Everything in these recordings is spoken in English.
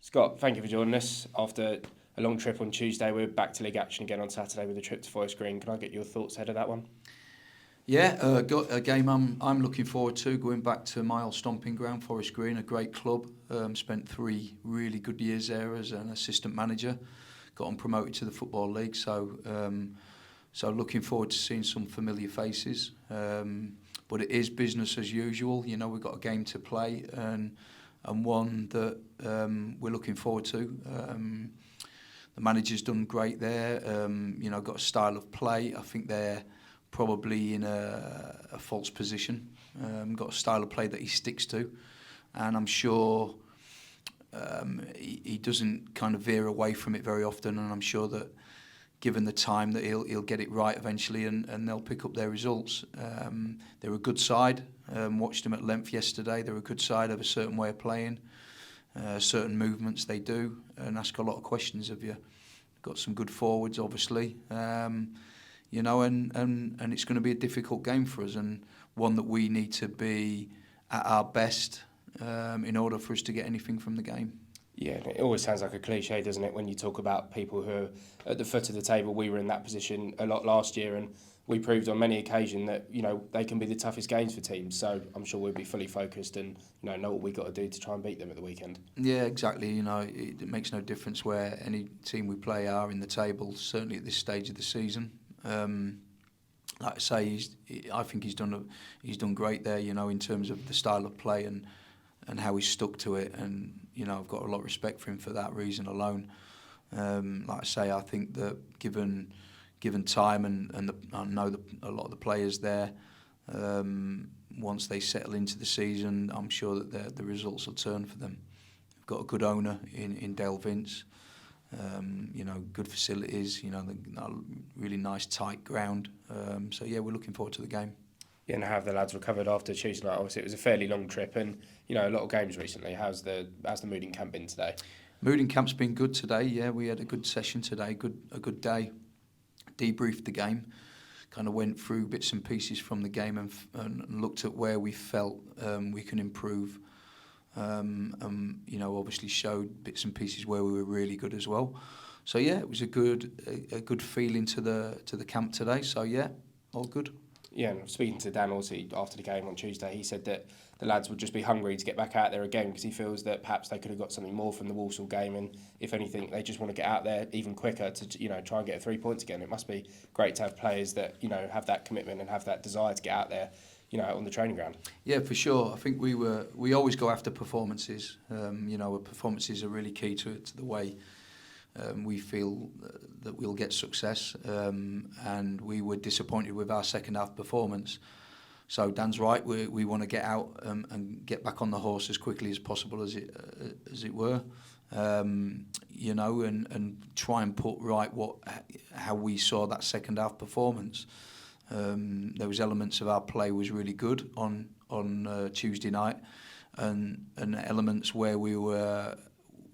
Scott, thank you for joining us. After a long trip on Tuesday, we're back to league action again on Saturday with a trip to Forest Green. Can I get your thoughts ahead of that one? Yeah, got a game I'm looking forward to, going back to my old stomping ground, Forest Green, a great club. Spent 3 really good years there as an assistant manager. Got on promoted to the Football League, so looking forward to seeing some familiar faces. But it is business as usual. You know, we've got a game to play and one that we're looking forward to. The manager's done great there. Got a style of play. I think they're probably in a false position. Got a style of play that he sticks to, and I'm sure he doesn't kind of veer away from it very often. And I'm sure that given the time that he'll get it right eventually, and they'll pick up their results. They're a good side. Watched them at length yesterday. They're a good side, have a certain way of playing, certain movements they do, and ask a lot of questions of you. Got some good forwards, obviously. And it's going to be a difficult game for us, and one that we need to be at our best in order for us to get anything from the game. Yeah, it always sounds like a cliche, doesn't it, when you talk about people who are at the foot of the table. We were in that position a lot last year, and we proved on many occasions that, they can be the toughest games for teams. So I'm sure we'll be fully focused and, know what we've got to do to try and beat them at the weekend. Yeah, exactly. It makes no difference where any team we play are in the table, certainly at this stage of the season. Like I say, I think he's done great there, in terms of the style of play and how he's stuck to it, and I've got a lot of respect for him for that reason alone. Like I say, I think that given time and I know a lot of the players there, once they settle into the season, I'm sure that the results will turn for them. We've got a good owner in Dale Vince. Good facilities. Really nice tight ground. We're looking forward to the game. Yeah, and how have the lads recovered after Tuesday night? Obviously, it was a fairly long trip, and a lot of games recently. How's the mood in camp been today? Mood in camp's been good today. Yeah, we had a good session today. A good day. Debriefed the game. Kind of went through bits and pieces from the game and looked at where we felt we can improve. Obviously showed bits and pieces where we were really good as well. So yeah, it was a good feeling to the camp today. So yeah, all good. Yeah, and speaking to Dan Orty after the game on Tuesday, he said that the lads would just be hungry to get back out there again because he feels that perhaps they could have got something more from the Walsall game, and if anything, they just want to get out there even quicker to try and get 3 points again. It must be great to have players that have that commitment and have that desire to get out there, on the training ground. Yeah, for sure. I think we always go after performances. Performances are really key to the way we feel that we'll get success, and we were disappointed with our second half performance. So Dan's right. We want to get out and get back on the horse as quickly as possible, as it were. And try and put right how we saw that second half performance. Those elements of our play was really good on Tuesday night, and elements where we were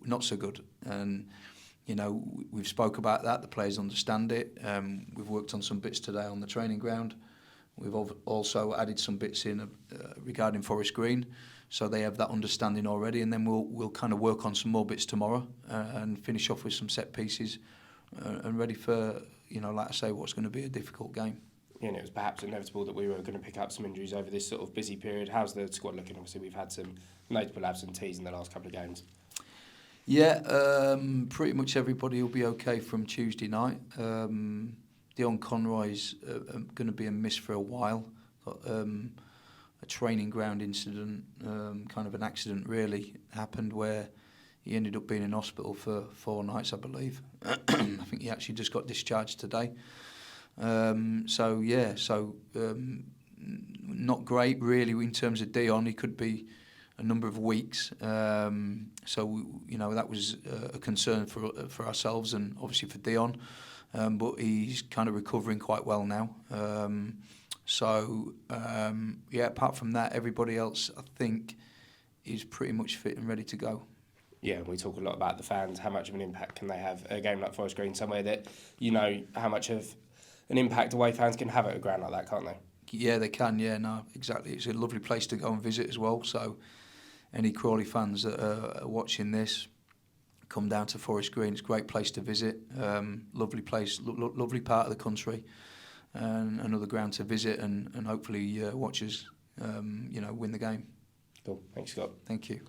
not so good. And we've spoke about that. The players understand it. We've worked on some bits today on the training ground. We've also added some bits in regarding Forest Green, so they have that understanding already. And then we'll kind of work on some more bits tomorrow and finish off with some set pieces and ready for like I say, what's going to be a difficult game. Yeah, and it was perhaps inevitable that we were going to pick up some injuries over this sort of busy period. How's the squad looking? Obviously, we've had some notable absentees in the last couple of games. Yeah, pretty much everybody will be okay from Tuesday night. Dion Conroy's going to be a miss for a while. Got a training ground incident, kind of an accident really, happened where he ended up being in hospital for 4 nights, I believe. I think he actually just got discharged today. Not great really in terms of Dion. He could be a number of weeks. That was a concern for ourselves and obviously for Dion. But he's kind of recovering quite well now. Apart from that, everybody else, I think, is pretty much fit and ready to go. Yeah, we talk a lot about the fans. How much of an impact can they have at a game like Forest Green, somewhere that, how much of an impact away fans can have at a ground like that, can't they? Yeah, they can, yeah, no, exactly. It's a lovely place to go and visit as well. So any Crawley fans that are watching this, come down to Forest Green. It's a great place to visit, lovely place, lovely part of the country, and another ground to visit and hopefully watch us, win the game. Cool. Thanks, Scott. Thank you.